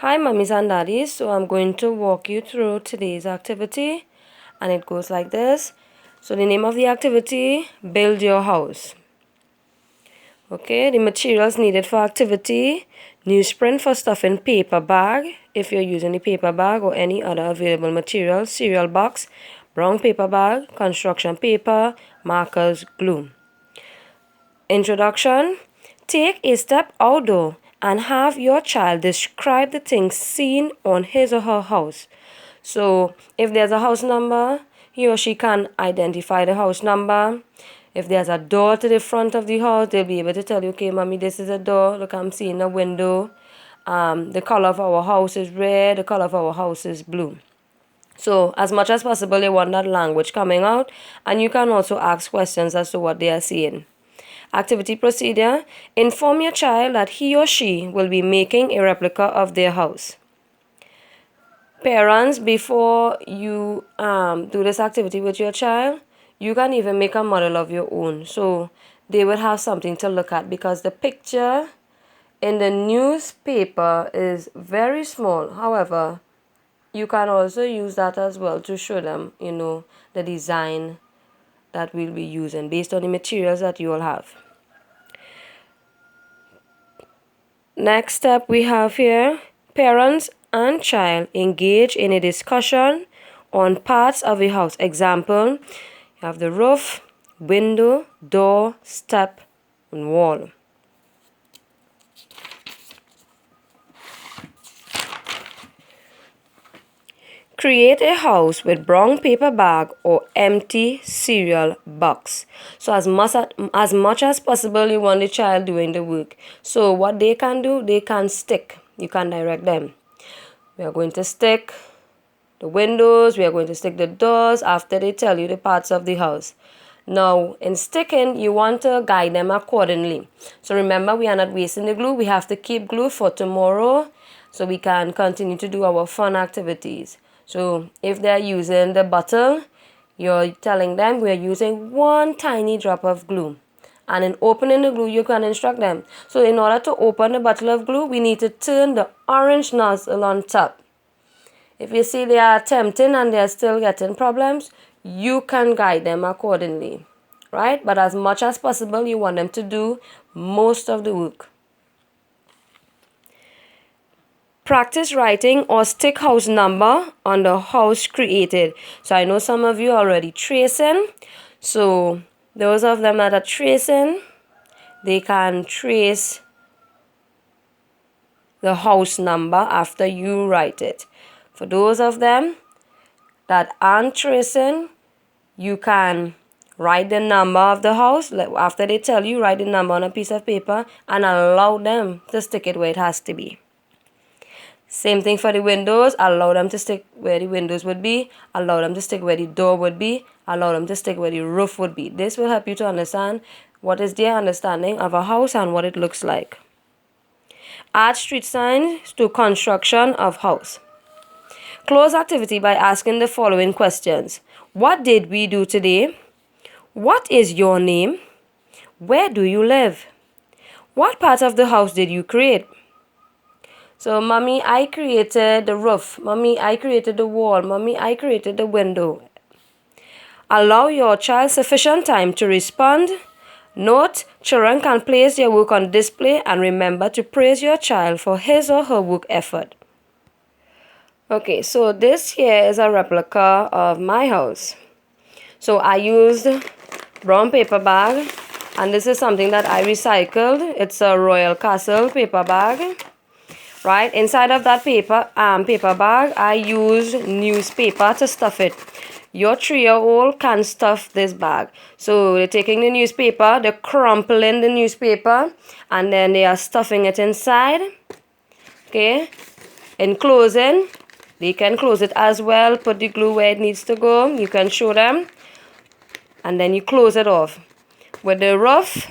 Hi mummies and daddies, so I'm going to walk you through today's activity and it goes like this. So the name of the activity, build your house. Okay, the materials needed for activity, newsprint for stuffing paper bag if you're using a paper bag or any other available material, cereal box, brown paper bag, construction paper, markers, glue. Introduction. Take a step outdoor and have your child describe the things seen on his or her house. So if there's a house number, he or she can identify the house number. If there's a door to the front of the house, they'll be able to tell you, okay, mommy, this is a door. Look, I'm seeing a window. The color of our house is red. The color of our house is blue. So as much as possible, they want that language coming out. And you can also ask questions as to what they are seeing. Activity procedure. Inform your child that he or she will be making a replica of their house. Parents, before you do this activity with your child, you can even make a model of your own. So they will have something to look at because the picture in the newspaper is very small. However, you can also use that as well to show them, the design that we'll be using based on the materials that you will have. Next step we have here, parents and child engage in a discussion on parts of a house. Example, you have the roof, window, door, step, and wall. Create a house with brown paper bag or empty cereal box. So as much as possible, you want the child doing the work. So what they can do, they can stick. You can direct them. We are going to stick the windows, we are going to stick the doors after they tell you the parts of the house. Now, in sticking, you want to guide them accordingly. So remember, we are not wasting the glue. We have to keep glue for tomorrow so we can continue to do our fun activities. So if they're using the bottle, you're telling them we're using one tiny drop of glue. And in opening the glue, you can instruct them. So in order to open the bottle of glue, we need to turn the orange nozzle on top. If you see they are attempting and they're still getting problems, you can guide them accordingly, right? But as much as possible, you want them to do most of the work. Practice writing or stick house number on the house created. So I know some of you are already tracing. So those of them that are tracing, they can trace the house number after you write it. For those of them that aren't tracing, you can write the number of the house. After they tell you, write the number on a piece of paper and allow them to stick it where it has to be. Same thing for the windows. Allow them to stick where the windows would be. Allow them to stick where the door would be. Allow them to stick where the roof would be. This will help you to understand what is their understanding of a house and what it looks like. Add street signs to construction of house. Close activity by asking the following questions. What did we do today? What is your name? Where do you live? What part of the house did you create? So, mommy, I created the roof. Mommy, I created the wall. Mommy, I created the window. Allow your child sufficient time to respond. Note, children can place their work on display and remember to praise your child for his or her work effort. Okay, so this here is a replica of my house. So I used brown paper bag and this is something that I recycled. It's a Royal Castle paper bag. Right, inside of that paper bag, I used newspaper to stuff it. Your 3-year-old can stuff this bag. So they're taking the newspaper, they're crumpling the newspaper, and then they are stuffing it inside. Okay, in closing, they can close it as well, put the glue where it needs to go. You can show them, and then you close it off. With the roof,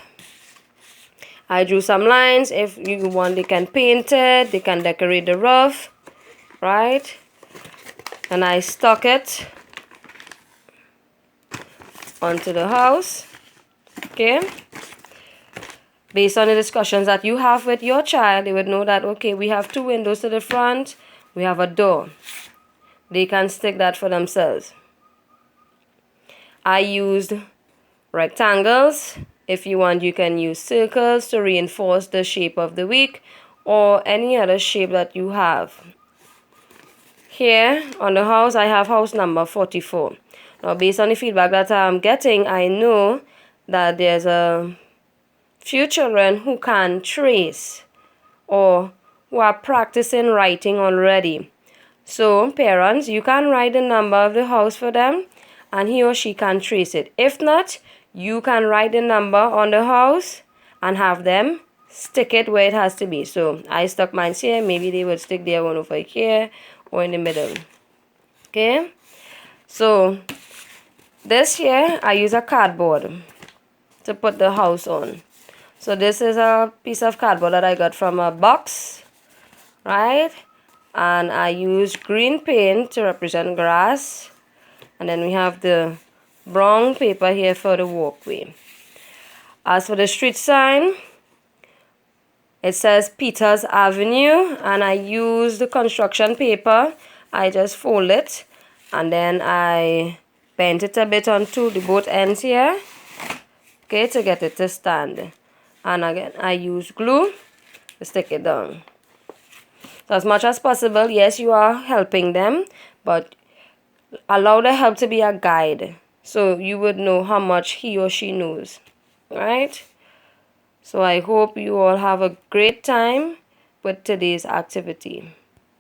I drew some lines. If you want, they can paint it. They can decorate the roof, right? And I stuck it onto the house, okay? based on the discussions that you have with your child, they would know that, okay, we have 2 windows to the front, we have a door. They can stick that for themselves. I used rectangles. If you want, you can use circles to reinforce the shape of the week, or any other shape that you have. Here on the house, I have house number 44. Now, based on the feedback that I'm getting, I know that there's a few children who can trace or who are practicing writing already. So, parents, you can write the number of the house for them and he or she can trace it. If not, you can write the number on the house and have them stick it where it has to be. So, I stuck mine here. Maybe they would stick their one over here or in the middle. Okay? So, this here, I use a cardboard to put the house on. So this is a piece of cardboard that I got from a box, right? And I use green paint to represent grass. And then we have the brown paper here for the walkway. As for the street sign, it says Peters Avenue, and I use the construction paper. I just fold it and then I bend it a bit onto the both ends here, okay, to get it to stand. And again, I use glue to stick it down. So as much as possible, yes, you are helping them, but allow the help to be a guide, so you would know how much he or she knows, right? So I hope you all have a great time with today's activity.